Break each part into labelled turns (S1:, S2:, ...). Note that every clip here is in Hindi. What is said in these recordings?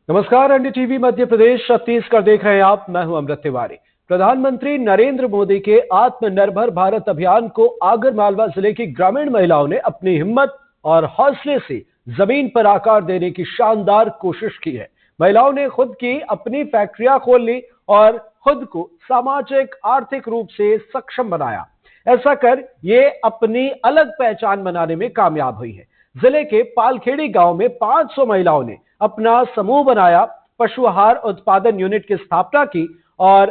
S1: नमस्कार, एनडीटीवी मध्य प्रदेश छत्तीसगढ़ देख रहे हैं आप। मैं हूं अमृत तिवारी। प्रधानमंत्री नरेंद्र मोदी के आत्मनिर्भर भारत अभियान को आगरमालवा जिले की ग्रामीण महिलाओं ने अपनी हिम्मत और हौसले से जमीन पर आकार देने की शानदार कोशिश की है। महिलाओं ने खुद की अपनी फैक्ट्रियां खोल ली और खुद को सामाजिक आर्थिक रूप से सक्षम बनाया। ऐसा कर ये अपनी अलग पहचान बनाने में कामयाब हुई है। जिले के पालखेड़ी गांव में 500 महिलाओं ने अपना समूह बनाया, पशु आहार उत्पादन यूनिट की स्थापना की और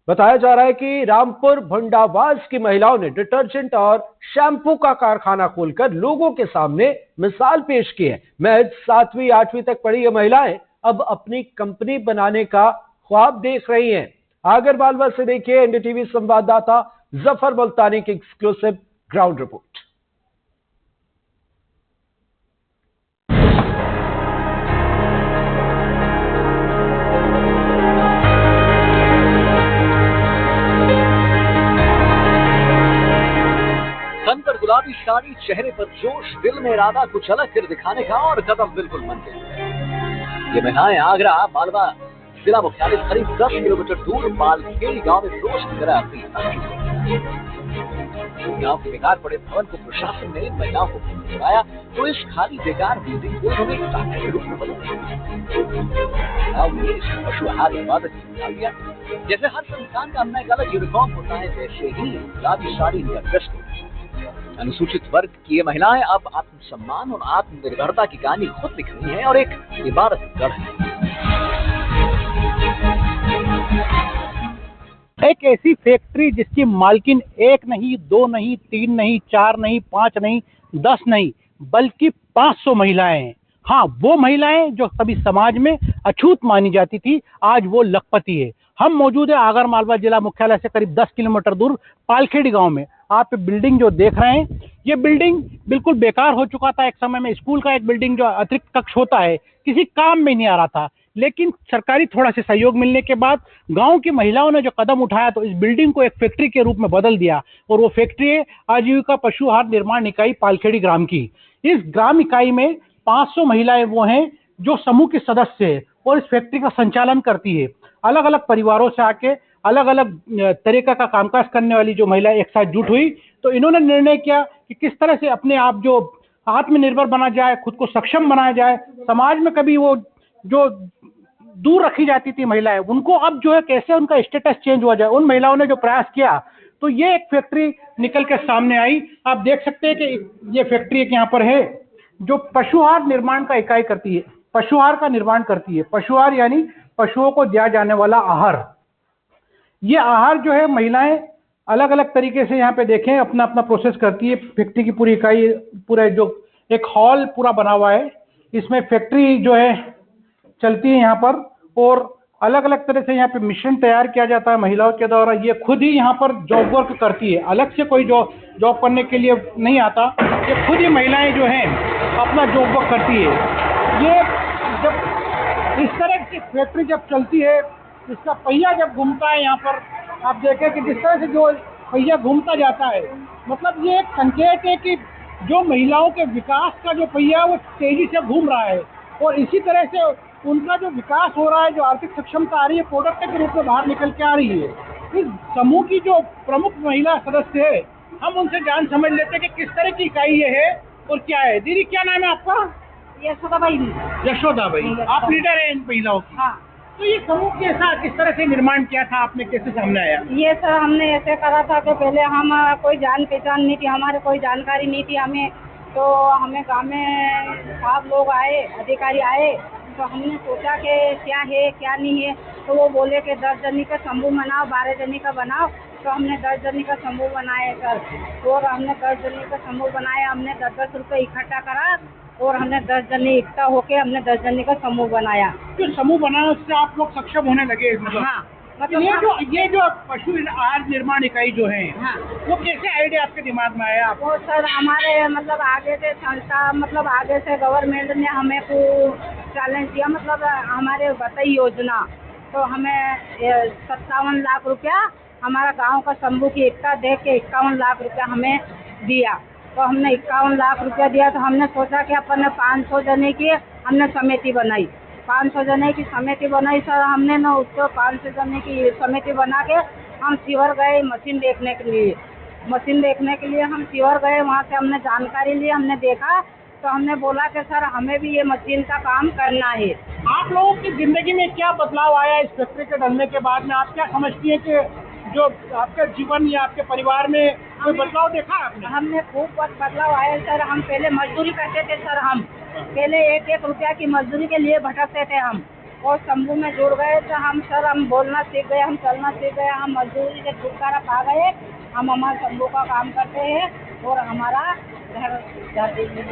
S1: बताया जा रहा है कि रामपुर भुंडावास की महिलाओं ने डिटर्जेंट और शैंपू का कारखाना खोलकर लोगों के सामने मिसाल पेश की है। महज 7वीं 8वीं तक पढ़ी ये महिलाएं अब अपनी कंपनी बनाने का ख्वाब देख रही हैं। आगरमालवा से देखिए एनडीटीवी संवाददाता जफर मुल्तानी की एक्सक्लूसिव ग्राउंड रिपोर्ट।
S2: तन पर गुलाबी साड़ी, चेहरे पर जोश, दिल में इरादा कुछ अलग कर दिखाने का और कदम बिल्कुल मन के। ये महिलाएं आगरा मालवा जिला मुख्यालय करीब 10 किलोमीटर दूर पालखेड़ी गांव में रोज की तरह आती है। गांव के बेकार पड़े भवन को प्रशासन ने महिलाओं को बुलाया तो इस खाली बेकार बिल्डिंग को उन्होंने टाटे के रूप में बदल दिया। पशु आहार उत्पादक जैसे हर संस्थान का अपना एक अलग यूनिफॉर्म होता है, वैसे ही गुलाबी साड़ी इनका ड्रेस कोड। अनुसूचित वर्ग की ये महिलाएं अब आत्मसम्मान और आत्मनिर्भरता की कहानी खुद लिख रही हैं और एक इबारत गढ़ है।
S3: एक ऐसी फैक्ट्री जिसकी मालकिन 1 नहीं, 2 नहीं, 3 नहीं, 4 नहीं, 5 नहीं, 10 नहीं, बल्कि 500 महिलाएं हैं। हाँ, वो महिलाएं जो कभी समाज में अछूत मानी जाती थी, आज वो लखपति है। हम मौजूद है आगरमालवा जिला मुख्यालय से करीब 10 किलोमीटर दूर पालखेड़ी गांव में। आप बिल्डिंग जो देख रहे हैं, ये बिल्डिंग बिल्कुल बेकार हो चुका था। एक समय में स्कूल का एक बिल्डिंग जो अतिरिक्त कक्ष होता है, किसी काम में नहीं आ रहा था, लेकिन सरकारी थोड़ा सा सहयोग मिलने के बाद गांव की महिलाओं ने जो कदम उठाया तो इस बिल्डिंग को एक फैक्ट्री के रूप में बदल दिया और वो फैक्ट्री है आजीविका पशु आहार निर्माण इकाई पालखेड़ी ग्राम की। इस ग्राम इकाई में 500 महिलाएं वो हैं जो समूह के सदस्य है और इस फैक्ट्री का संचालन करती है। अलग अलग परिवारों से आके अलग अलग तरीका का कामकाज करने वाली जो महिलाएं एक साथ जुट हुई तो इन्होंने निर्णय किया कि किस तरह से अपने आप जो आत्मनिर्भर बना जाए, खुद को सक्षम बनाया जाए। समाज में कभी वो जो दूर रखी जाती थी महिलाएं, उनको अब जो है कैसे उनका स्टेटस चेंज हुआ जाए। उन महिलाओं ने जो प्रयास किया तो ये एक फैक्ट्री निकल के सामने आई। आप देख सकते हैं कि ये फैक्ट्री एक यहाँ पर है जो पशु आहार निर्माण का इकाई करती है, पशु आहार का निर्माण करती है। पशु आहार यानी पशुओं को दिया जाने वाला आहार। ये आहार जो है महिलाएं अलग अलग तरीके से यहाँ पे देखें अपना अपना प्रोसेस करती है। फैक्ट्री की पूरी इकाई, पूरा जो एक हॉल पूरा बना हुआ है, इसमें फैक्ट्री जो है चलती है यहाँ पर और अलग अलग तरह से यहाँ पे मिश्रण तैयार किया जाता है महिलाओं के द्वारा। ये खुद ही यहाँ पर जॉब वर्क करती है, अलग से कोई जॉब करने के लिए नहीं आता। ये खुद ही महिलाएं जो हैं अपना जॉब वर्क करती है। ये जब इस तरह की फैक्ट्री जब चलती है, इसका पहिया जब घूमता है यहाँ पर आप देखें कि जिस तरह से जो पहिया घूमता जाता है, मतलब ये एक संकेत है कि जो महिलाओं के विकास का जो पहिया वो तेजी से घूम रहा है और इसी तरह से उनका जो विकास हो रहा है, जो आर्थिक सक्षमता आ रही है, प्रोडक्ट के रूप में बाहर निकल के आ रही है। इस समूह की जो प्रमुख महिला सदस्य है, हम उनसे जान समझ लेते हैं कि किस तरह की इकाई ये है और क्या है। दीदी, क्या नाम है आपका?
S4: यशोदाबाई।
S3: यशोदाबाई, आप लीडर है इन महिलाओं की।
S4: हाँ।
S3: तो ये समूह कैसा, किस तरह से निर्माण किया था आपने, कैसे सामने आया?
S4: ये सर हमने ऐसे करा था कि पहले हम कोई जान पहचान नहीं थी, हमारे कोई जानकारी नहीं थी हमें। तो हमें गाँव में साहब लोग आए, अधिकारी आए, तो हमने सोचा कि क्या है क्या नहीं है। तो वो बोले कि 10 जनी का समूह बनाओ, 12 जनी का बनाओ। तो हमने 10 जनी का समूह बनाया सर और हमने 10 जनी का समूह बनाया। हमने 10-10 रुपये इकट्ठा करा और हमने 10 जने इकट्ठा होके हमने 10 जने का समूह बनाया।
S3: जो समूह बनाया उससे आप लोग सक्षम होने लगे?
S4: हाँ,
S3: मतलब ये जो पशु आहार निर्माण इकाई जो है,
S4: हाँ,
S3: वो कैसे आइडिया आपके दिमाग में आया?
S4: वो सर हमारे मतलब आगे से संस्था, मतलब आगे से गवर्नमेंट ने हमें को चैलेंज दिया, मतलब हमारे बताई योजना। तो हमें 57 लाख रुपया हमारा गांव का समूह की एकता देख के 51 लाख रुपया हमें दिया। तो हमने 51 लाख रुपया दिया। तो हमने सोचा कि अपन ने 500 जने की हमने समिति बनाई 500 जने की समिति बनाई सर हमने ना, उसको 500 जने की समिति बना के हम सीवर गए मशीन देखने के लिए। हम सीवर गए, वहाँ से हमने जानकारी ली, हमने देखा तो हमने बोला कि सर हमें भी ये मशीन का काम करना है।
S3: आप लोगों की जिंदगी में क्या बदलाव आया इस फैक्ट्री के डलने के बाद में? आप क्या समझती हैं कि जो आपके जीवन या आपके परिवार में कोई बदलाव देखा आपने?
S4: हमने खूब बदलाव आया सर। हम पहले मजदूरी करते थे सर, हम पहले 1-1 रुपया की मजदूरी के लिए भटकते थे हम, और शंभू में जुड़ गए तो हम सर हम बोलना सीख गए, हम चलना सीख गए, हम मजदूरी से छुटकारा पा गए। हम हमारे शंभू का काम करते हैं और हमारा घर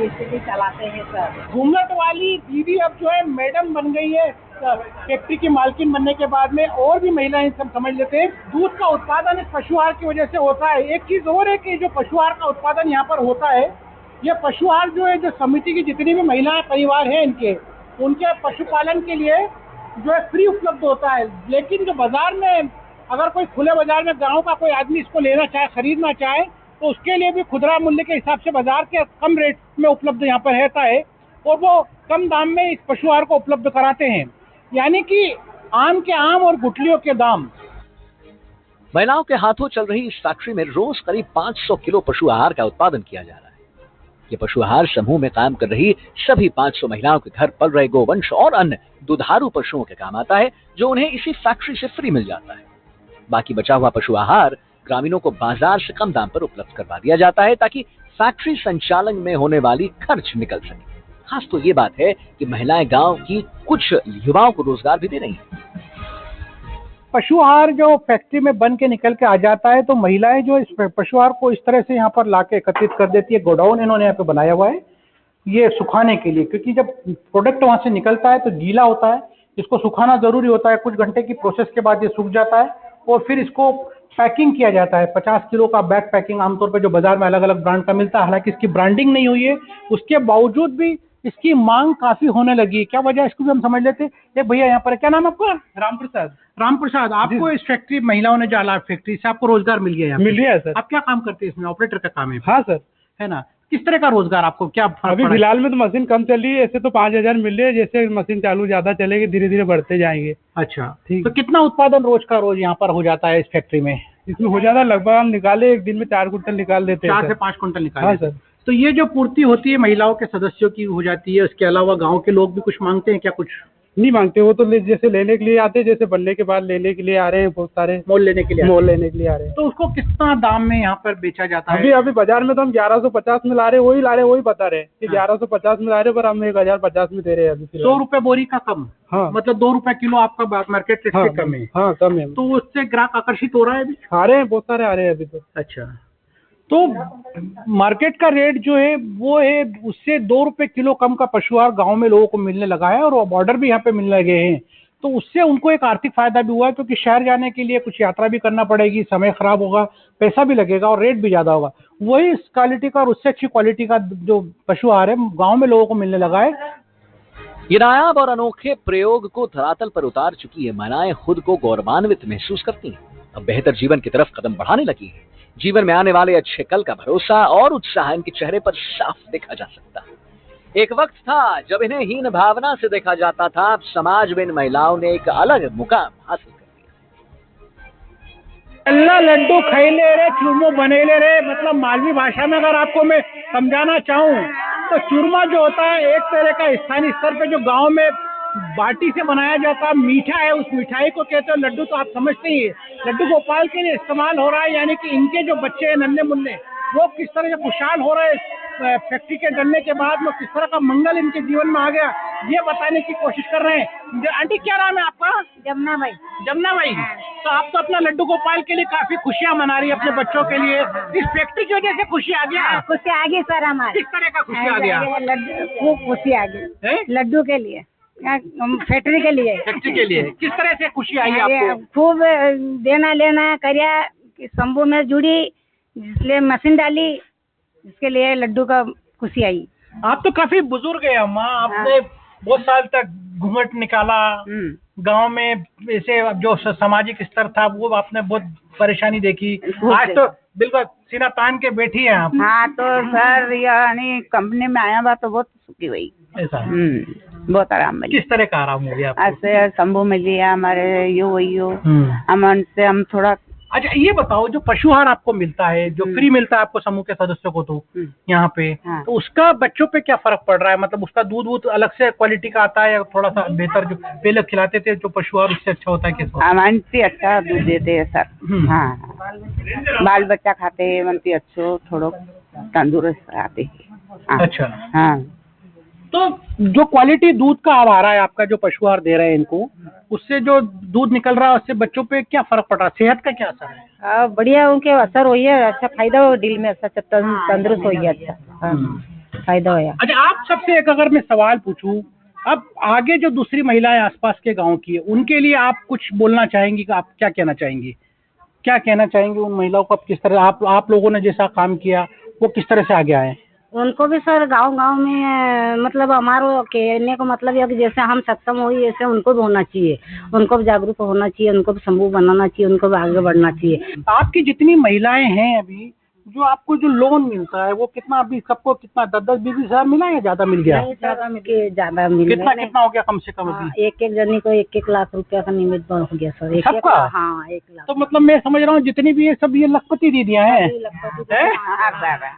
S4: स्थिति चलाते हैं सर।
S3: घूमट वाली दीदी अब जो है मैडम बन गई है फैक्ट्री की मालकिन बनने के बाद में, और भी महिलाएं सब समझ लेते हैं। दूध का उत्पादन इस पशु आहार की वजह से होता है। एक चीज और है कि जो पशु आहार का उत्पादन यहाँ पर होता है, ये पशु आहार जो है, जो समिति की जितनी भी महिलाएं परिवार है उनके पशुपालन के लिए जो है फ्री उपलब्ध होता है। लेकिन जो बाजार में अगर कोई खुले बाजार में गाँव का कोई आदमी इसको लेना चाहे, खरीदना चाहे, तो उसके लिए भी खुदरा मूल्य के हिसाब से बाजार के कम रेट में उपलब्ध यहाँ पर रहता है, और वो कम दाम में इस पशु आहार को उपलब्ध कराते हैं। यानी कि आम के आम और गुठलियों के दाम।
S2: महिलाओं के हाथों चल रही इस फैक्ट्री में रोज करीब 500 किलो पशु आहार का उत्पादन किया जा रहा है। ये पशु आहार समूह में काम कर रही सभी 500 महिलाओं के घर पल रहे गोवंश और अन्य दुधारू पशुओं के काम आता है, जो उन्हें इसी फैक्ट्री से फ्री मिल जाता है। बाकी बचा हुआ पशु आहार ग्रामीणों को बाजार से कम दाम पर उपलब्ध करवा दिया जाता है, ताकि फैक्ट्री संचालन में होने वाली खर्च निकल सके। खास तो ये बात है कि महिलाएं गांव की कुछ युवाओं को रोजगार भी दे रही हैं।
S3: पशु आहार जो फैक्ट्री में बन के निकल के आ जाता है, तो महिलाएं जो इस पशु आहार को इस तरह से यहाँ पर लाके एकत्रित कर देती है। गोडाउन इन्होंने यहाँ पे बनाया हुआ है ये सुखाने के लिए, क्योंकि जब प्रोडक्ट वहाँ से निकलता है तो गीला होता है, इसको सुखाना जरूरी होता है। कुछ घंटे की प्रोसेस के बाद ये सूख जाता है और फिर इसको पैकिंग किया जाता है। 50 किलो का बैग पैकिंग आमतौर पर जो बाजार में अलग अलग ब्रांड का मिलता है, हालांकि इसकी ब्रांडिंग नहीं हुई है, उसके बावजूद भी इसकी मांग काफी होने लगी है। क्या वजह इसको भी हम समझ लेते हैं। एक भैया यहाँ पर, क्या नाम आपका? राम प्रसाद। आपको इस फैक्ट्री, महिलाओं ने जो फैक्ट्री से आपको रोजगार मिल गया है?
S5: मिल गया है सर।
S3: आप क्या काम करते हैं इसमें? ऑपरेटर का काम है?
S5: हाँ सर।
S3: है ना? किस तरह का रोजगार आपको क्या
S5: अभी फिलहाल में तो मशीन कम चल रही है, ऐसे तो 5000 मिल रही है। जैसे मशीन चालू ज्यादा चलेगी धीरे धीरे बढ़ते जाएंगे।
S3: अच्छा,
S5: ठीक।
S3: तो कितना उत्पादन रोज का यहाँ पर हो जाता है इस फैक्ट्री में?
S5: इसमें हो जाता है लगभग, हम निकाले एक दिन में 4 कुंटल निकाल देते हैं।
S3: 4 से 5 कुंटल निकाल।
S5: हाँ सर।
S3: तो ये जो पूर्ति होती है महिलाओं के सदस्यों की हो जाती है, उसके अलावा गांव के लोग भी कुछ मांगते हैं क्या? कुछ
S5: नहीं मांगते, वो तो जैसे लेने के लिए आते हैं, जैसे बनने के बाद लेने के लिए आ रहे हैं बहुत सारे।
S3: मोल लेने के लिए आ रहे हैं।
S5: तो
S3: उसको कितना दाम में यहाँ पर बेचा जाता है?
S5: अभी बाजार में तो हम 1150 में ला रहे हैं, वही बता रहे हैं कि 1150 में ला रहे, पर हम 1050 में दे रहे हैं अभी।
S3: 100 रुपए बोरी का कम? हाँ, मतलब 2 रुपए किलो आपका मार्केट रेट से कम है?
S5: हाँ कम है।
S3: तो उससे ग्राहक आकर्षित हो रहा है?
S5: आ रहे हैं, बहुत सारे आ रहे हैं अभी तो।
S3: अच्छा, तो मार्केट का रेट जो है वो है उससे 2 रुपए किलो कम का पशु आहार गाँव में लोगों को मिलने लगा है, और ऑर्डर भी यहाँ पे मिलने लगे हैं। तो उससे उनको एक आर्थिक फायदा भी हुआ है, क्योंकि शहर जाने के लिए कुछ यात्रा भी करना पड़ेगी, समय खराब होगा, पैसा भी लगेगा और रेट भी ज्यादा होगा। वही इस क्वालिटी का और उससे अच्छी क्वालिटी का जो पशु आहार है गाँव में लोगों को मिलने लगा है।
S2: ये नायाब और अनोखे प्रयोग को धरातल पर उतार चुकी है महिलाएं खुद को गौरवान्वित महसूस करती हैं। अब बेहतर जीवन की तरफ कदम बढ़ाने लगी हैं। जीवन में आने वाले अच्छे कल का भरोसा और उत्साह इनके चेहरे पर साफ देखा जा सकता है। एक वक्त था जब इन्हें हीन भावना से देखा जाता था, अब समाज में इन महिलाओं ने एक अलग मुकाम हासिल कर लिया।
S3: अल्लाह लड्डू खैले रे चूरमो बनेले रे, मतलब मालवी भाषा में अगर आपको मैं समझाना चाहूँ तो चूरमा जो होता है एक तरह का स्थानीय स्तर पे जो गांव में बाटी से बनाया जाता है मीठा है, उस मिठाई को कहते हो लड्डू। तो आप समझते ही लड्डू गोपाल के लिए इस्तेमाल हो रहा है, यानी कि इनके जो बच्चे हैं नन्हे मुन्ने वो किस तरह से खुशहाल हो रहे हैं फैक्ट्री के डलने के बाद में, किस तरह का मंगल इनके जीवन में आ गया, ये बताने की कोशिश कर रहे हैं। आंटी क्या नाम है आपका?
S4: जमुना भाई।
S3: जमुना भाई, तो आप तो अपना लड्डू गोपाल के लिए काफी खुशियाँ मना रही है अपने बच्चों के लिए। इस फैक्ट्री की वजह से खुशी आ गया?
S4: खुशी आ गई सर हमारे।
S3: किस तरह का खुशी आ गया?
S4: लड्डू खूब खुशी आ गई लड्डू के लिए, फैक्ट्री के लिए।
S3: फैक्ट्री के लिए किस तरह से खुशी आई आपको?
S4: खूब देना लेना करिया, शंभू में जुड़ी, इसलिए मशीन डाली, इसके लिए लड्डू का खुशी आई।
S3: आप तो काफी बुजुर्ग है अम्मा, आपने बहुत साल तक घूंघट निकाला गांव में, ऐसे जो सामाजिक स्तर था वो आपने बहुत परेशानी देखी। आज तो बिल्कुल सीना तान के बैठी है आप।
S4: हाँ तो सर यानी कंपनी में आया हुआ तो बहुत सुखी हुई
S3: ऐसा।
S6: बहुत आराम मिली।
S3: किस तरह का आराम हो गया आपको?
S6: ऐसे शंभू मिल लिया हमारे यो वही हम थोड़ा।
S3: अच्छा ये बताओ, जो पशुहार आपको मिलता है, जो फ्री मिलता है आपको समूह के सदस्यों को, तो यहाँ पे
S6: हाँ।
S3: तो उसका बच्चों पे क्या फर्क पड़ रहा है? मतलब उसका दूध वूध अलग से क्वालिटी का आता है या थोड़ा सा बेहतर जो पहले खिलाते थे जो पशुहार उससे अच्छा होता है? कैसा?
S6: मनती अच्छा दूध देते हैं सर। हाँ, बाल बच्चा खाते हैं मनती अच्छो, थोड़ो तंदुरुस्त आते हैं।
S3: अच्छा
S6: हाँ,
S3: तो जो क्वालिटी दूध का अब आ रहा है आपका, जो पशुहार दे रहे हैं इनको, उससे जो दूध निकल रहा है उससे बच्चों पे क्या फर्क पड़ रहा है? सेहत का क्या असर है?
S7: बढ़िया उनके असर हुई है, अच्छा फायदा हो दिल में, अच्छा तंदुरुस्त हो गया, अच्छा फायदा होया।
S3: अच्छा आप सबसे एक अगर मैं सवाल पूछूं, अब आगे जो दूसरी महिलाएं आसपास के गांव की है उनके लिए आप कुछ बोलना चाहेंगी कि आप क्या कहना चाहेंगी? क्या कहना चाहेंगे उन महिलाओं को? आप किस तरह आप लोगों ने जैसा काम किया वो किस तरह से आगे आए?
S7: उनको भी सर गांव में मतलब हमारो कहने का मतलब है कि जैसे हम सक्षम हुई ऐसे उनको भी होना चाहिए, उनको भी जागरूक होना चाहिए, उनको भी समूह बनाना चाहिए, उनको भी आगे बढ़ना चाहिए।
S3: आपकी जितनी महिलाएं हैं अभी, जो आपको जो लोन मिलता है वो कितना, अभी सबको कितना 10-20 हजार मिला या ज्यादा मिल गया?
S7: ज्यादा मिल
S3: कितना कितना हो गया कम से कम अभी?
S7: एक जनी को 1-1 लाख रुपया का निमित्त हो गया सर।
S3: सबका?
S7: हाँ 1 लाख।
S3: तो मतलब मैं समझ रहा हूँ जितनी भी है सब ये लखपति दीदियाँ हैं।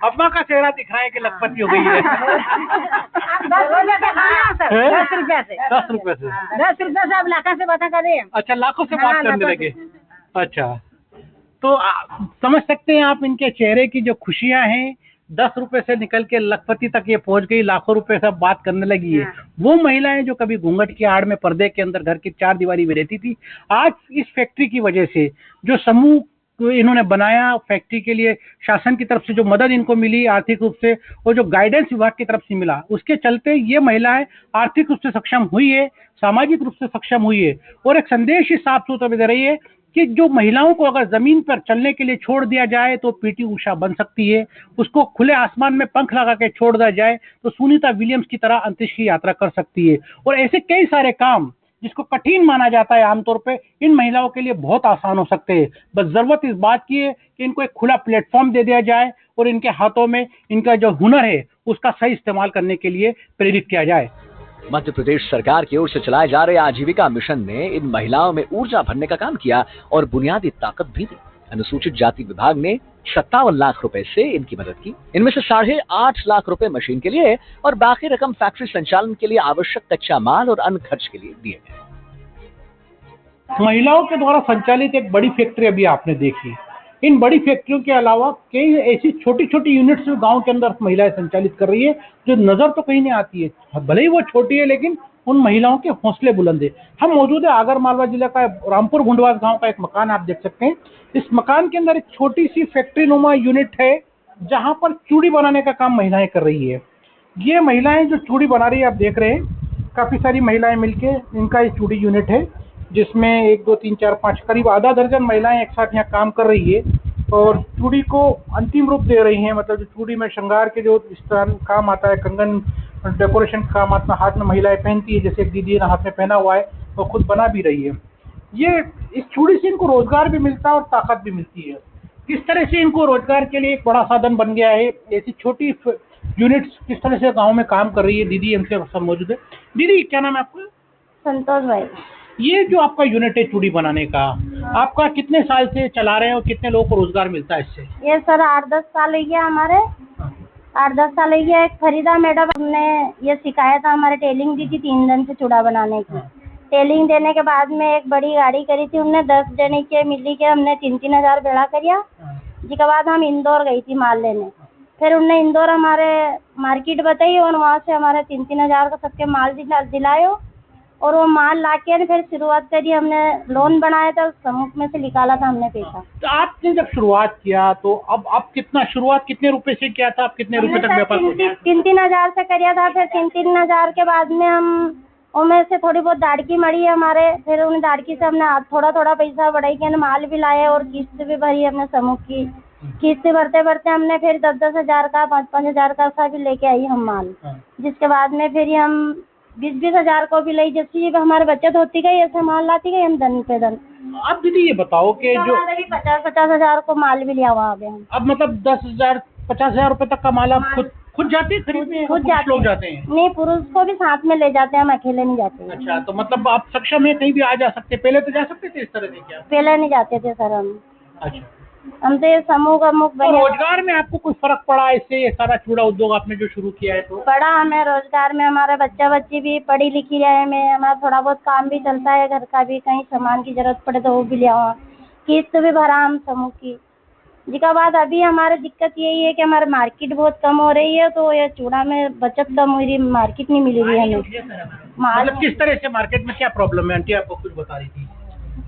S3: अम्मा का चेहरा दिख रहा है कि लखपति हो गई है।
S7: 10 रुपया से
S3: 10 रुपए से
S7: 10 रुपया से आप लाखों से बात करें।
S3: अच्छा, लाखों से बात करने लगे। अच्छा, तो समझ सकते हैं आप इनके चेहरे की जो खुशियां हैं, 10 रुपए से निकल के लखपति तक ये पहुंच गई, लाखों रुपए से बात करने लगी है। वो महिलाएं जो कभी घूंघट की आड़ में पर्दे के अंदर घर की 4 दीवारी में रहती थी, आज इस फैक्ट्री की वजह से जो समूह इन्होंने बनाया, फैक्ट्री के लिए शासन की तरफ से जो मदद इनको मिली आर्थिक रूप से, और जो गाइडेंस विभाग की तरफ से मिला, उसके चलते ये महिलाएं आर्थिक रूप से सक्षम हुई है, सामाजिक रूप से सक्षम हुई है। और एक संदेश ही साफ सुथरा दे रही है कि जो महिलाओं को अगर जमीन पर चलने के लिए छोड़ दिया जाए तो पीटी उषा बन सकती है, उसको खुले आसमान में पंख लगा के छोड़ दिया जाए तो सुनीता विलियम्स की तरह अंतरिक्ष की यात्रा कर सकती है। और ऐसे कई सारे काम जिसको कठिन माना जाता है आमतौर पे, इन महिलाओं के लिए बहुत आसान हो सकते हैं। बस जरूरत इस बात की है कि इनको एक खुला प्लेटफॉर्म दे दिया जाए और इनके हाथों में इनका जो हुनर है उसका सही इस्तेमाल करने के लिए प्रेरित किया जाए।
S2: मध्य प्रदेश सरकार की ओर से चलाए जा रहे आजीविका मिशन ने इन महिलाओं में ऊर्जा भरने का काम किया और बुनियादी ताकत भी दी। अनुसूचित जाति विभाग ने 57 लाख रुपए से इनकी मदद की। इनमें से 8.5 लाख रुपए मशीन के लिए और बाकी रकम फैक्ट्री संचालन के लिए आवश्यक कच्चा माल और अन्य खर्च के लिए दिए गए।
S3: महिलाओं के द्वारा संचालित एक बड़ी फैक्ट्री अभी आपने देखी। इन बड़ी फैक्ट्रियों के अलावा कई ऐसी छोटी छोटी यूनिट्स गांव के अंदर महिलाएं संचालित कर रही है जो नजर तो कहीं नहीं आती है। भले ही वो छोटी है लेकिन उन महिलाओं के हौसले बुलंद है। हम मौजूद है आगर मालवा जिला का रामपुर गुंडवास गांव का एक मकान आप देख सकते हैं। इस मकान के अंदर एक छोटी सी फैक्ट्री नुमा यूनिट है जहां पर चूड़ी बनाने का काम महिलाएं कर रही है। ये महिलाएं जो चूड़ी बना रही है आप देख रहे हैं, काफी सारी महिलाएं मिलके इनका ये चूड़ी यूनिट है जिसमें 1 2 3 4 5 करीब आधा दर्जन महिलाएं एक साथ यहाँ काम कर रही है और चूड़ी को अंतिम रूप दे रही हैं। मतलब जो चूड़ी में श्रृंगार के जो इस तरह काम आता है, कंगन डेकोरेशन काम आता है, हाथ में महिलाएं पहनती है, जैसे एक दीदी ने हाथ में पहना हुआ है तो खुद बना भी रही है। ये इस चूड़ी से इनको रोजगार भी मिलता है और ताकत भी मिलती है। किस तरह से इनको रोजगार के लिए एक बड़ा साधन बन गया है। ऐसी छोटी यूनिट्स किस तरह से गाँव में काम कर रही है, दीदी हमसे सब मौजूद है। दीदी क्या नाम है आपका?
S7: संतोष भाई।
S3: ये जो आपका यूनिट है चूड़ी बनाने का, आपका कितने साल से चला रहे हैं और कितने लोगों को रोजगार मिलता है इससे?
S7: ये सर 8-10 साल हो गया हमारे, 8-10 साल हो गया। एक फरीदा मैडम हमने ये सिखाया था, हमारे टेलिंग दी थी 3 दिन से चूड़ा बनाने की। टेलिंग देने के बाद में एक बड़ी गाड़ी करी थी हमने, 10 जने के मिली के हमने 3-3 हजार बेड़ा करिया। जिसके बाद हम इंदौर गई थी माल लेने। फिर उनने इंदौर हमारे मार्केट बताई और वहाँ से हमारे 3-3 हजार का सबके माल दिलायो और वो माल लाके फिर शुरुआत करी। हमने लोन बनाया था, समूह में से निकाला था हमने पैसा।
S3: तो आपने जब शुरुआत किया तो अब आप शुरुआत कितने रुपए से किया था? आप कितने रुपए तक व्यापार?
S7: 3-3 हजार से करिया था। फिर 3-3 हजार के बाद में हम उनमें से थोड़ी बहुत दाड़की मड़ी हमारे, फिर उन दाड़की से हमने थोड़ा थोड़ा पैसा बढ़ाई के माल भी लाए और किस्त भी भरी हमने समूह की। किस्त भरते भरते हमने फिर 10-10 हजार का 5-5 हजार का भी लेके आई हम माल। जिसके बाद में फिर हम 20-20 हजार को भी ली, जैसे हमारे बचत होती गई ऐसे माल लाती गई हम धन पे धन।
S3: अब दीदी ये बताओ कि जो
S7: 50-50 हजार को माल भी लिया हुआ अभी हम।
S3: अब मतलब 10,000 50,000 रुपए तक का माल आप खुद खुद जाते हैं खरीदने?
S7: खुद
S3: पुरुष लोग जाते हैं?
S7: नहीं, पुरुष को भी साथ में ले जाते हैं, हम अकेले नहीं जाते हैं।
S3: अच्छा, तो मतलब आप सक्षम है, कहीं भी आ जा सकते, पहले तो जा सकते थे इस तरह से क्या?
S7: पहले नहीं जाते थे सर हम।
S3: अच्छा,
S7: हम तो ये समूह
S3: तो रोजगार में आपको कुछ फर्क पड़ा इससे, ये सारा चूड़ा उद्योग आपने जो शुरू किया है तो?
S7: पड़ा हमें रोजगार में, हमारे बच्चा बच्ची भी पढ़ी लिखी रहे में, हमारा थोड़ा बहुत काम भी चलता है घर का भी, कहीं सामान की जरूरत पड़े तो वो भी ले आओ, किस्त भी भरा हम समूह की। जिसका बाद अभी हमारी दिक्कत यही है कि हमारे मार्केट बहुत कम हो रही है, तो ये चूड़ा में बचत कम हो रही, मार्केट नहीं मिल रही है हमें।
S3: मतलब किस तरह से मार्केट में क्या प्रॉब्लम है आंटी, आपको कुछ बता रही थी?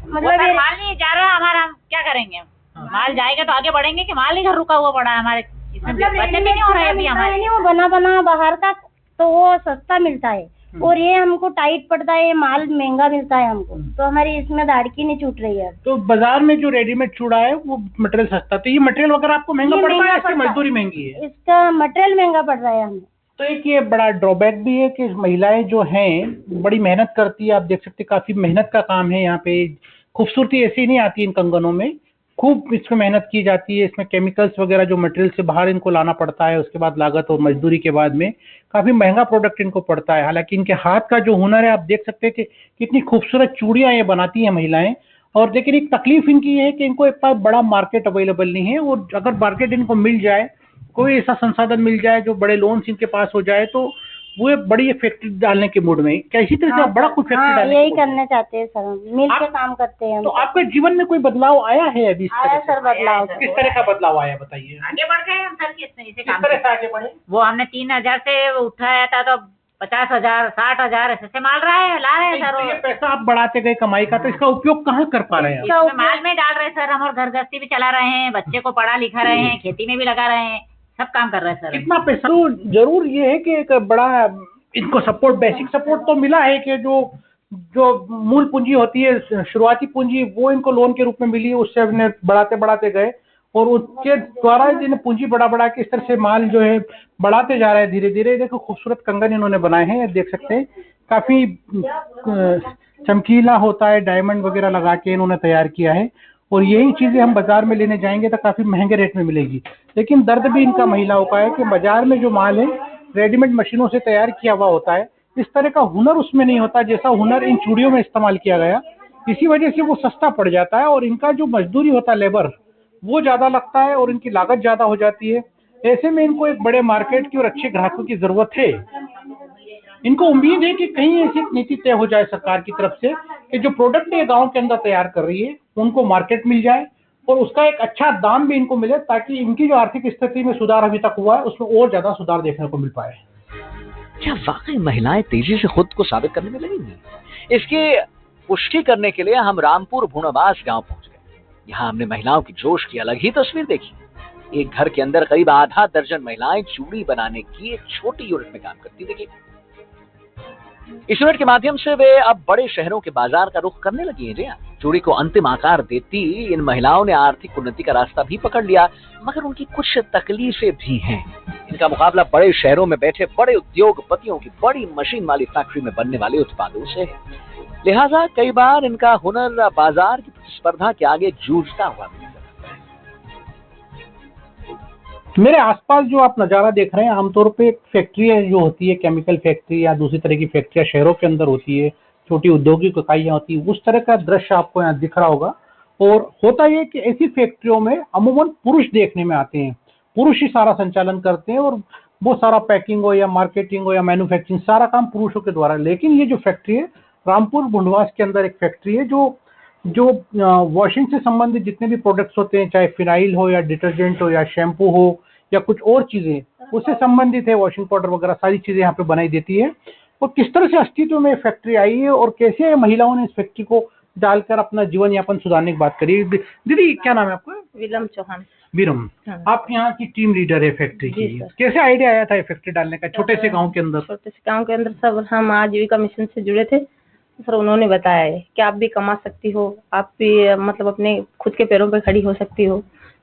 S7: मतलब ये
S8: माल नहीं जा रहा हमारा, हम क्या करेंगे? माल जाएगा तो आगे बढ़ेंगे कि माल ही घर रुका हुआ पड़ा है हमारे, इसमें बचत ही नहीं हो रहा है अभी हमारे।
S7: नहीं, वो बना बना बाहर का तो वो सस्ता मिलता है, और ये हमको टाइट पड़ता है, ये माल महंगा मिलता है हमको, तो हमारी इसमें दाढ़की नहीं छूट रही है।
S3: तो बाजार में जो रेडीमेड चूड़ा है वो मटेरियल सस्ता, तो ये मटेरियल वगैरह आपको महंगा पड़ता है, इसकी मजदूरी महंगी है?
S7: इसका मटेरियल महंगा पड़ रहा है हमें।
S3: तो एक ये बड़ा ड्रॉबैक भी है कि महिलाएं जो हैं बड़ी मेहनत करती है, आप देख सकते हैं काफी मेहनत का काम है यहाँ पे। खूबसूरती ऐसी नहीं आती इन कंगनों में, खूब इसमें मेहनत की जाती है, इसमें केमिकल्स वगैरह जो मटेरियल से बाहर इनको लाना पड़ता है, उसके बाद लागत और मजदूरी के बाद में काफी महंगा प्रोडक्ट इनको पड़ता है। हालांकि इनके हाथ का जो हुनर है, आप देख सकते हैं कि कितनी खूबसूरत चूड़ियां ये बनाती हैं महिलाएं। और लेकिन एक तकलीफ इनकी है कि इनको एक पास बड़ा मार्केट अवेलेबल नहीं है, और अगर मार्केट इनको मिल जाए, कोई ऐसा संसाधन मिल जाए जो बड़े लोन्स इनके पास हो जाए, तो वो एक बड़ी फैक्ट्री डालने के मूड में, कैसी तरह से आप बड़ा कुछ फैक्ट्री डालने
S7: यही करना चाहते हैं सर, हम मिल के काम करते हैं।
S3: तो आपके जीवन में कोई बदलाव आया है अभी इस तरह
S7: आया
S3: से?
S7: सर बदलाव।
S3: किस तरह का बदलाव आया बताइए?
S8: आगे बढ़ गए हम सर, किस तरह से
S3: किस
S8: काम
S3: तरह से आगे बढ़े?
S8: वो हमने 3,000 से उठाया था तो 50,000, 60,000 ऐसे माल रहा है, ला रहे हैं सर।
S3: तो ये पैसा आप बढ़ाते गए कमाई का, तो इसका उपयोग कहाँ कर पा रहे हैं?
S8: इसमें माल में डाल रहे हैं सर हम, और घर गृहस्थी भी चला रहे हैं, बच्चे को पढ़ा लिखा रहे हैं, खेती में भी लगा रहे हैं, सब काम कर रहे हैं सर।
S3: कितना पैसा? तो जरूर ये है कि एक बड़ा इनको सपोर्ट, बेसिक सपोर्ट तो मिला है कि जो मूल पूंजी होती है, शुरुआती पूंजी, वो इनको लोन के रूप में मिली, उससे हमने बढ़ाते बढ़ाते गए, और उसके द्वारा जिन्हें पूंजी बढ़ा के इस तरह से माल जो है बढ़ाते जा रहा है धीरे धीरे। देखो खूबसूरत कंगन इन्होंने बनाए हैं, देख सकते हैं, काफी चमकीला होता है, डायमंड वगैरह लगा के इन्होंने तैयार किया है, और यही चीजें हम बाजार में लेने जाएंगे तो काफी महंगे रेट में मिलेगी। लेकिन दर्द भी इनका महिलाओं का है कि बाजार में जो माल है रेडीमेड मशीनों से तैयार किया हुआ होता है, इस तरह का हुनर उसमें नहीं होता जैसा हुनर इन चूड़ियों में इस्तेमाल किया गया। इसी वजह से वो सस्ता पड़ जाता है, और इनका जो मजदूरी होता है, लेबर, वो ज्यादा लगता है और इनकी लागत ज्यादा हो जाती है। ऐसे में इनको एक बड़े मार्केट की और अच्छे ग्राहकों की जरूरत है। इनको उम्मीद है कि कहीं ऐसी नीति तय हो जाए सरकार की तरफ से कि जो प्रोडक्ट ये गांव के अंदर तैयार कर रही है उनको मार्केट मिल जाए, और उसका एक अच्छा दाम भी इनको मिले, ताकि इनकी जो आर्थिक स्थिति में सुधार अभी तक हुआ है उसमें और ज्यादा सुधार देखने को मिल पाए।
S2: क्या वाकई महिलाएं तेजी से खुद को साबित करने में लगेंगी? इसकी पुष्टि करने के लिए हम रामपुर भुणवास गांव पहुंच गए। यहाँ हमने महिलाओं की जोश की अलग ही तस्वीर देखी। एक घर के अंदर करीब आधा दर्जन महिलाएं चूड़ी बनाने की एक छोटी यूनिट में काम करती देखी। इस यूनिट के माध्यम से वे अब बड़े शहरों के बाजार का रुख करने लगी हैं। जी हाँ, चूड़ी को अंतिम आकार देती इन महिलाओं ने आर्थिक उन्नति का रास्ता भी पकड़ लिया, मगर उनकी कुछ तकलीफें भी हैं। इनका मुकाबला बड़े शहरों में बैठे बड़े उद्योगपतियों की बड़ी मशीन वाली फैक्ट्री में बनने वाले उत्पादों से है। लिहाजा कई बार इनका हुनर बाजार की प्रतिस्पर्धा के आगे जूझता हुआ भी नजर आता है।
S3: मेरे आसपास जो आप नज़ारा देख रहे हैं, आमतौर पे एक फैक्ट्री है जो होती है, केमिकल फैक्ट्री या दूसरी तरह की फैक्ट्रियाँ शहरों के अंदर होती है, छोटी औद्योगिक इकाइयाँ होती है, उस तरह का दृश्य आपको यहाँ दिख रहा होगा। और होता ये कि ऐसी फैक्ट्रियों में अमूमन पुरुष देखने में आते हैं, पुरुष ही सारा संचालन करते हैं, और वो सारा पैकिंग हो या मार्केटिंग हो या मैन्युफैक्चरिंग, सारा काम पुरुषों के द्वारा। लेकिन ये जो फैक्ट्री है रामपुर भुंडवास के अंदर एक फैक्ट्री है जो वॉशिंग से संबंधित जितने भी प्रोडक्ट्स होते हैं, चाहे फिनाइल हो या डिटर्जेंट हो या शैम्पू हो या कुछ और चीजें उससे संबंधित है, वॉशिंग पाउडर वगैरह सारी चीजें यहाँ पे बनाई देती है। और किस तरह से अस्तित्व में फैक्ट्री आई है और कैसे महिलाओं ने इस फैक्ट्री को डालकर अपना जीवन यापन सुधारने की बात करी। दीदी क्या नाम है आपका?
S9: विलम चौहान।
S3: विरम, आप यहाँ की टीम लीडर है फैक्ट्री की। कैसे आइडिया आया था ये फैक्ट्री डालने का छोटे से गाँव के अंदर?
S9: छोटे से गाँव के अंदर सर हम आजीविका मिशन से जुड़े थे सर, उन्होंने बताया है कि आप भी कमा सकती हो, आप भी मतलब अपने खुद के पैरों पर खड़ी हो सकती हो।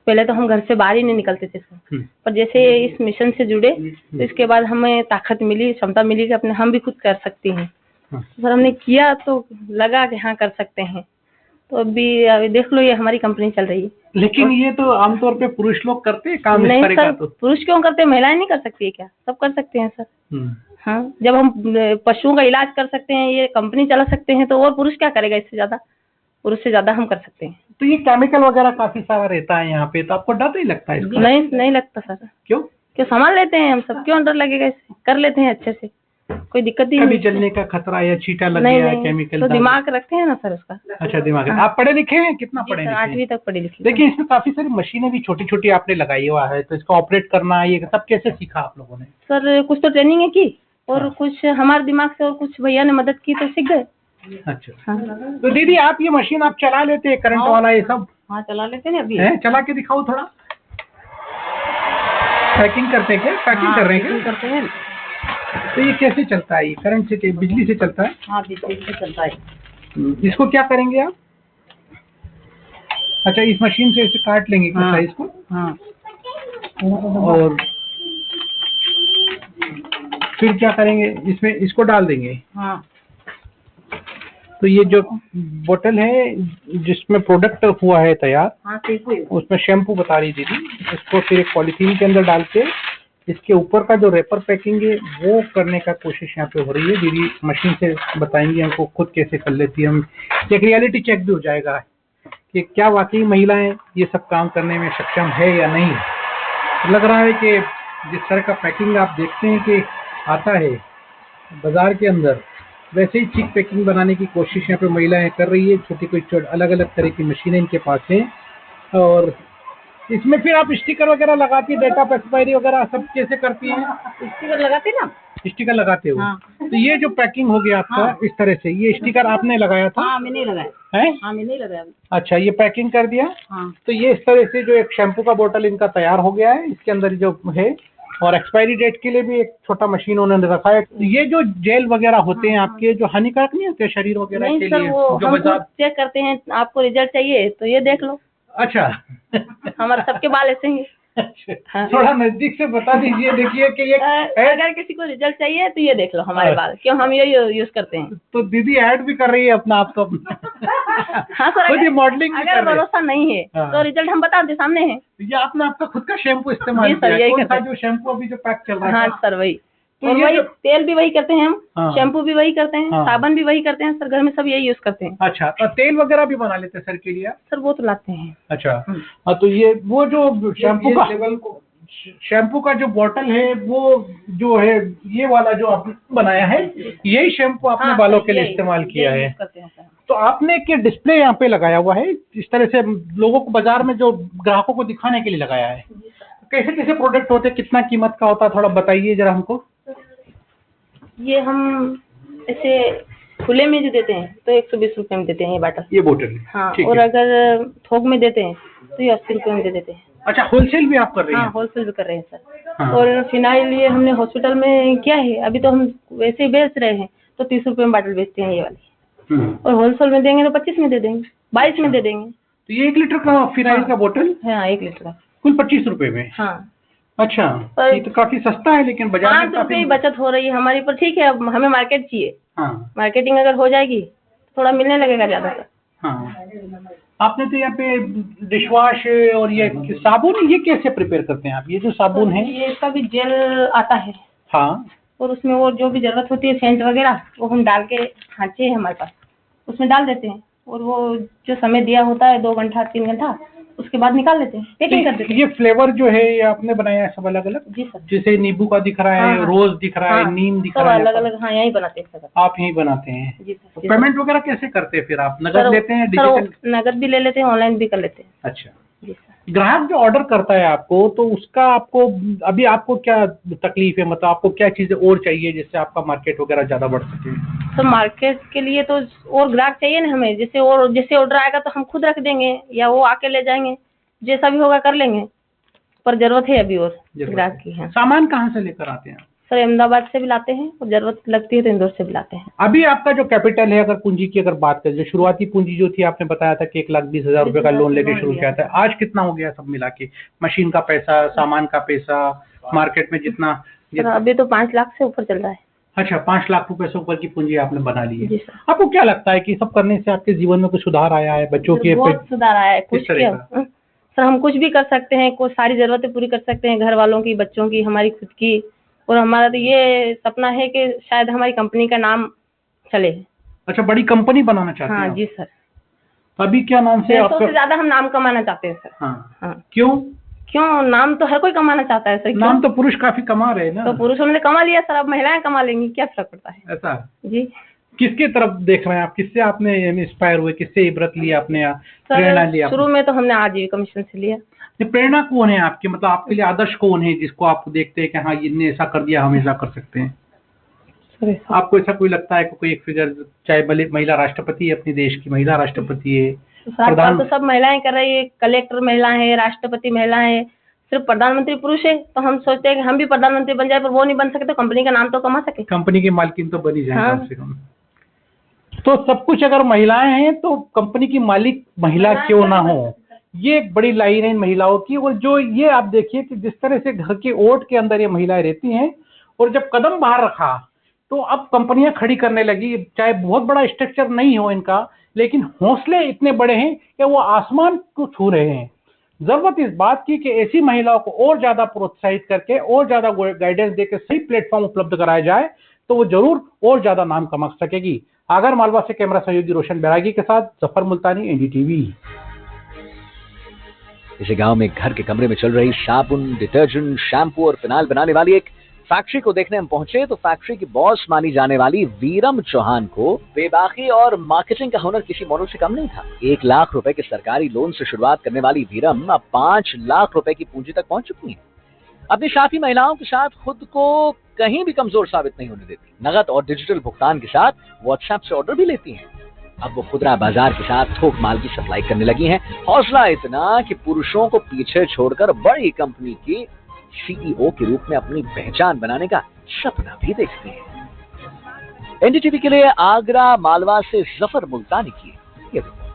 S9: पहले तो हम घर से बाहर ही नहीं निकलते थे सर, पर जैसे इस मिशन से जुड़े तो इसके बाद हमें ताकत मिली, क्षमता मिली कि अपने हम भी खुद कर सकती हैं। सर हमने किया तो लगा कि हाँ कर सकते हैं, तो अभी देख लो, ये हमारी कंपनी चल रही है।
S3: लेकिन ये तो आमतौर पे पुरुष लोग करते हैं काम इस
S9: नहीं
S3: तरह का,
S9: सर,
S3: तो
S9: पुरुष क्यों करते हैं, महिलाएं नहीं कर सकती है क्या? सब कर सकते हैं सर।
S3: हम्म।
S9: हाँ, जब हम पशुओं का इलाज कर सकते हैं, ये कंपनी चला सकते हैं, तो और पुरुष क्या करेगा इससे ज्यादा? पुरुष से ज्यादा हम कर सकते हैं।
S3: तो ये केमिकल वगैरह काफी सारा रहता है यहाँ पे, तो आपको डर नहीं लगता है इसका?
S9: नहीं लगता सर।
S3: क्यों?
S9: संभाल लेते हैं हम सब, क्यों डर लगेगा इससे? कर लेते हैं अच्छे से, कोई दिक्कत ही
S3: कभी
S9: नहीं।
S3: जलने का खतरा या छींटा लग
S9: नहीं
S3: गया
S9: नहीं,
S3: केमिकल
S9: तो
S3: डाल-
S9: दिमाग रखते हैं ना सर उसका।
S3: अच्छा, दिमाग है। आप पढ़े लिखे हैं? कितना
S9: जी
S3: पढ़े
S9: सर,
S3: लिखे
S9: 8वीं
S3: हैं?
S9: तक पढ़ी लिखी।
S3: देखिए, इसमें काफी सारी मशीनें भी छोटी छोटी आपने लगाई हुआ है, तो इसको ऑपरेट करना, ये सब कैसे सीखा आप लोगों ने?
S9: सर कुछ तो ट्रेनिंग है की, और
S3: हाँ।
S9: कुछ हमारे दिमाग से, और कुछ भैया ने मदद की तो सीख गए।
S3: अच्छा,
S9: हाँ
S3: तो दीदी आप ये मशीन आप चला लेते हैं, करंट वाला ये सब
S9: हाँ, चला लेते हैं अभी।
S3: है? चला के दिखाओ थोड़ा। पैकिंग करते हैं क्या? पैकिंग कर रहे हैं क्या?
S9: करते हैं।
S3: तो ये कैसे चलता है? ये करंट से, बिजली से चलता है?
S9: हाँ, बिजली से चलता है।
S3: इसको क्या करेंगे आप? अच्छा, इस मशीन से ऐसे काट लेंगे क्या साइज को?
S9: हाँ,
S3: और फिर क्या करेंगे? इसमें इसको डाल देंगे।
S9: हाँ,
S3: तो ये जो बोतल है जिसमें प्रोडक्ट हुआ है तैयार,
S9: हाँ, ठीक है।
S3: उसमें शैम्पू बता रही दीदी, इसको फिर एक पॉलीथीन के अंदर डाल के इसके ऊपर का जो रेपर पैकिंग है वो करने का कोशिश यहाँ पे हो रही है। दीदी मशीन से बताएंगे हमको खुद कैसे कर लेती है। हम एक रियलिटी चेक भी हो जाएगा कि क्या वाकई महिलाएं ये सब काम करने में सक्षम है या नहीं। लग रहा है कि जिस तरह का पैकिंग आप देखते हैं कि आता है बाजार के अंदर, वैसे ही चिक पैकिंग बनाने की कोशिश यहाँ पे महिलाएं कर रही है। छोटी कोई अलग अलग तरह की मशीनें इनके पास हैं, और इसमें फिर आप स्टिकर वगैरह लगाती है, डेट ऑफ एक्सपायरी वगैरह सब कैसे करती हैं?
S9: स्टिकर लगाते ना।
S3: स्टिकर लगाते हो?
S9: हाँ।
S3: तो ये जो पैकिंग हो गया आपका,
S9: हाँ।
S3: इस तरह से ये स्टिकर आपने लगाया था?
S9: हाँ, मैंने लगाया
S3: है?
S9: हाँ, मैंने लगाया।
S3: अच्छा, ये पैकिंग कर दिया।
S9: हाँ,
S3: तो ये इस तरह से जो एक शैम्पू का बोतल इनका तैयार हो गया है, इसके अंदर जो है, और एक्सपायरी डेट के लिए भी एक छोटा मशीन उन्होंने रखा है। ये जो जेल वगैरह होते हैं आपके, जो हानिकारक नहीं होते शरीर वगैरह
S9: नहीं
S3: के
S9: सर,
S3: लिए,
S9: वो
S3: जो
S9: हम
S3: बाजार।
S9: चेक करते हैं। आपको रिजल्ट चाहिए तो ये देख लो।
S3: अच्छा।
S9: हमारे सबके बाल ऐसे ही हैं। हाँ।
S3: थोड़ा नजदीक से बता दीजिए। देखिए कि ये
S9: अगर किसी को रिजल्ट चाहिए तो ये देख लो हमारे
S3: हाँ।
S9: बाल, क्यों हम ये यूज करते हैं।
S3: तो दीदी ऐड भी कर रही है अपना आप तो।
S9: हाँ सर,
S3: खुद ही मॉडलिंग भी
S9: अगर
S3: कर रही है।
S9: भरोसा नहीं है
S3: हाँ।
S9: तो रिजल्ट हम बता दे, सामने है।
S3: ये आपने आपका खुद का शैम्पू इस्तेमाल
S9: जी सर,
S3: किया है?
S9: यही
S3: कौन
S9: करते
S3: सा
S9: हैं।
S3: जो शैम्पू अभी जो पैक चल रहा
S9: हाँ
S3: है?
S9: सर, वही।
S3: तो
S9: और
S3: ये
S9: वही
S3: जो-
S9: तेल भी वही करते हैं हम,
S3: हाँ।
S9: शैम्पू भी वही करते हैं,
S3: हाँ।
S9: साबुन भी वही करते हैं सर, घर में सब यही यूज करते हैं।
S3: अच्छा, तो तेल वगैरह भी बना लेते हैं सर के लिए आप?
S9: सर वो तो लाते हैं।
S3: अच्छा। हाँ, तो ये वो जो शैम्पू का जो बोतल है, वो जो है ये वाला जो आपने बनाया है, यही शैम्पू आपने
S9: हाँ,
S3: बालों
S9: सर,
S3: के लिए
S9: यही-
S3: इस्तेमाल किया
S9: यही
S3: है?
S9: use करते हैं सर।
S3: तो आपने क्या डिस्प्ले यहाँ पे लगाया हुआ है, इस तरह से लोगों को बाजार में जो ग्राहकों को दिखाने के लिए लगाया है? कैसे कैसे प्रोडक्ट होते हैं, कितना कीमत का होता है, थोड़ा बताइए जरा हमको।
S9: ये हम ऐसे खुले में जो देते हैं तो 120 रुपए में देते हैं ये बाटल।
S3: ये बोतल?
S9: हाँ,
S3: ठीक
S9: और
S3: है।
S9: अगर थोक में देते हैं तो ये 80 रुपए में दे देते हैं।
S3: अच्छा, होलसेल भी आप कर रही
S9: हाँ,
S3: हैं?
S9: होलसेल भी कर रहे हैं सर।
S3: हाँ।
S9: और फिनाइल ये हमने हॉस्पिटल में किया है, अभी तो हम वैसे ही बेच रहे हैं, तो 30 रुपए में बाटल बेचते हैं ये वाली। और होलसेल में देंगे तो 25 में दे देंगे, 22 में दे देंगे।
S3: तो ये 1 लीटर का फिनाइल का बोतल
S9: हाँ, 1 लीटर का
S3: कुल 25 रुपए में?
S9: हाँ।
S3: अच्छा,
S9: पर-
S3: ये तो काफी सस्ता है, लेकिन बाजार
S9: 5
S3: में
S9: रुपए
S3: काफी।
S9: ही बचत हो रही है हमारी, पर ठीक है, अब हमें मार्केट चाहिए।
S3: हाँ
S9: मार्केटिंग अगर हो जाएगी तो थोड़ा मिलने लगेगा ज्यादा सर।
S3: हाँ। आपने तो यहाँ पे डिश वॉश और ये साबुन, ये कैसे प्रिपेयर करते हैं आप? ये जो साबुन है,
S9: ये इसका भी जेल आता है,
S3: हाँ,
S9: और उसमें वो जो भी जरूरत होती है सेंट वगैरह, वो हम डाल के, खांचे है हमारे पास, उसमें डाल देते हैं, और वो जो समय दिया होता है 2 घंटा 3 घंटा, उसके बाद निकाल लेते हैं, पैकिंग कर देते हैं।
S3: ये फ्लेवर जो है ये आपने बनाया है सब अलग अलग?
S9: जी सर।
S3: जैसे नींबू का दिख रहा है,
S9: हाँ,
S3: रोज दिख रहा है,
S9: हाँ,
S3: नीम दिख
S9: सब
S3: रहा है,
S9: अलग अलग, हाँ, यही बनाते हैं सर।
S3: आप यही बनाते हैं?
S9: जी सर। जी
S3: पेमेंट वगैरह कैसे करते हैं फिर आप?
S9: सर।
S3: नगद लेते हैं,
S9: सर,
S3: डिजिटल?
S9: नगद भी ले लेते हैं, ऑनलाइन भी कर लेते हैं।
S3: अच्छा।
S9: जी सर।
S3: ग्राहक जो ऑर्डर करता है आपको, तो उसका आपको अभी आपको क्या तकलीफ है, मतलब आपको क्या चीजें और चाहिए जिससे आपका मार्केट वगैरह ज्यादा बढ़ सके?
S9: तो मार्केट के लिए तो और ग्राहक चाहिए ना हमें, जैसे और जैसे ऑर्डर आएगा तो हम खुद रख देंगे या वो आके ले जाएंगे, जैसा भी होगा कर लेंगे, पर जरूरत है अभी और ग्राहक की। है
S3: सामान कहाँ से लेकर आते हैं?
S9: सर, अहमदाबाद से भी लाते हैं, और जरूरत लगती है तो इंदौर से भी लाते हैं।
S3: अभी आपका जो कैपिटल है, अगर पूंजी की अगर बात करें, जो शुरुआती पूंजी जो थी, आपने बताया था कि 1,20,000 रुपए का लोन लेके शुरू किया था, आज कितना हो गया सब मिला के? मशीन का पैसा, सामान का पैसा, मार्केट में जितना
S9: सर, अभी तो 5 लाख से ऊपर चल रहा है।
S3: अच्छा, 5 लाख रुपए से ऊपर की पूंजी आपने बना ली है।
S9: जी सर।
S3: आपको क्या लगता है कि सब करने से आपके जीवन में कुछ सुधार आया है? बच्चों की
S9: बहुत सुधार आया है।
S3: किस
S9: कुछ
S3: तरह
S9: क्या
S3: का?
S9: सर, हम कुछ भी कर सकते हैं, कुछ सारी जरूरतें पूरी कर सकते हैं, घर वालों की, बच्चों की, हमारी खुद की। और हमारा तो ये सपना है कि शायद हमारी कंपनी का नाम चले।
S3: अच्छा, बड़ी कंपनी बनाना चाहते हैं
S9: हाँ
S3: आप?
S9: जी सर।
S3: अभी क्या नाम से
S9: पैसों
S3: आपका?
S9: से ज्यादा हम नाम कमाना चाहते हैं सर।
S3: हाँ।
S9: हाँ।
S3: क्यों?
S9: क्यों? नाम तो हर कोई कमाना चाहता है सर। क्यों?
S3: नाम तो पुरुष काफी कमा रहे हैं ना।
S9: तो पुरुषों ने कमा लिया सर, अब महिलाएं कमा लेंगी, क्या फर्क पड़ता है?
S3: ऐसा
S9: जी
S3: किसके तरफ देख रहे हैं आप? किससे आपने इंस्पायर हुए? किससे इबरत लिया आपने, प्रेरणा लिया?
S9: शुरू में तो हमने आजीविका मिशन से लिया।
S3: ये प्रेरणा कौन है आपकी? मतलब आपके लिए आदर्श कौन है जिसको आप देखते हैं कि हाँ इनने ऐसा कर दिया, हम ऐसा कर सकते हैं? आपको ऐसा कोई लगता है कि कोई एक फिगर, चाहे महिला राष्ट्रपति है, अपने देश की महिला राष्ट्रपति है,
S9: प्रधान तो सब महिलाएं कर रही है, कलेक्टर महिला है, राष्ट्रपति महिला है, सिर्फ प्रधानमंत्री पुरुष है। तो हम सोचते हैं कि हम भी प्रधानमंत्री बन जाए, पर वो नहीं बन सके तो कंपनी का नाम तो कमा सके।
S3: कंपनी की मालकिन तो बनी जाए
S9: हाँ।
S3: कम से कम। तो सब कुछ अगर महिलाएं हैं तो कंपनी की मालिक महिला क्यों ना हो? ये एक बड़ी लाइन है इन महिलाओं की। और जो ये आप देखिए कि जिस तरह से घर के ओट के अंदर ये महिलाएं रहती हैं, और जब कदम बाहर रखा तो अब कंपनियां खड़ी करने लगी। चाहे बहुत बड़ा स्ट्रक्चर नहीं हो इनका, लेकिन हौसले इतने बड़े हैं कि वो आसमान को छू रहे हैं। जरूरत इस बात की कि ऐसी महिलाओं को और ज्यादा प्रोत्साहित करके, और ज्यादा गाइडेंस देकर सही प्लेटफॉर्म उपलब्ध कराया जाए तो वो जरूर और ज्यादा नाम कमा सकेगी। आगर मालवा से कैमरा सहयोगी रोशन बैरागी के साथ जफर मुल्तानी, एनडीटीवी।
S2: इसी गांव में घर के कमरे में चल रही साबुन, डिटर्जेंट, शैम्पू और फिनाइल बनाने वाली एक फैक्ट्री को देखने हम पहुंचे तो फैक्ट्री की बॉस मानी जाने वाली वीरम चौहान को बेबाकी और मार्केटिंग का हुनर किसी मॉडल से कम नहीं था। 1 लाख रुपए के सरकारी लोन से शुरुआत करने वाली वीरम अब 5 लाख रुपए की पूंजी तक पहुंच चुकी हैं। अपनी साथी महिलाओं के साथ खुद को कहीं भी कमजोर साबित नहीं होने देती। नगद और डिजिटल भुगतान के साथ व्हाट्सएप से ऑर्डर भी लेती हैं। अब वो खुदरा बाजार के साथ थोक माल की सप्लाई करने लगी हैं। हौसला इतना कि पुरुषों को पीछे छोड़कर बड़ी कंपनी की सीईओ के रूप में अपनी पहचान बनाने का सपना भी देखते हैं। एनडीटीवी के लिए आगरा मालवा से जफर मुल्तानी की ये रिपोर्ट।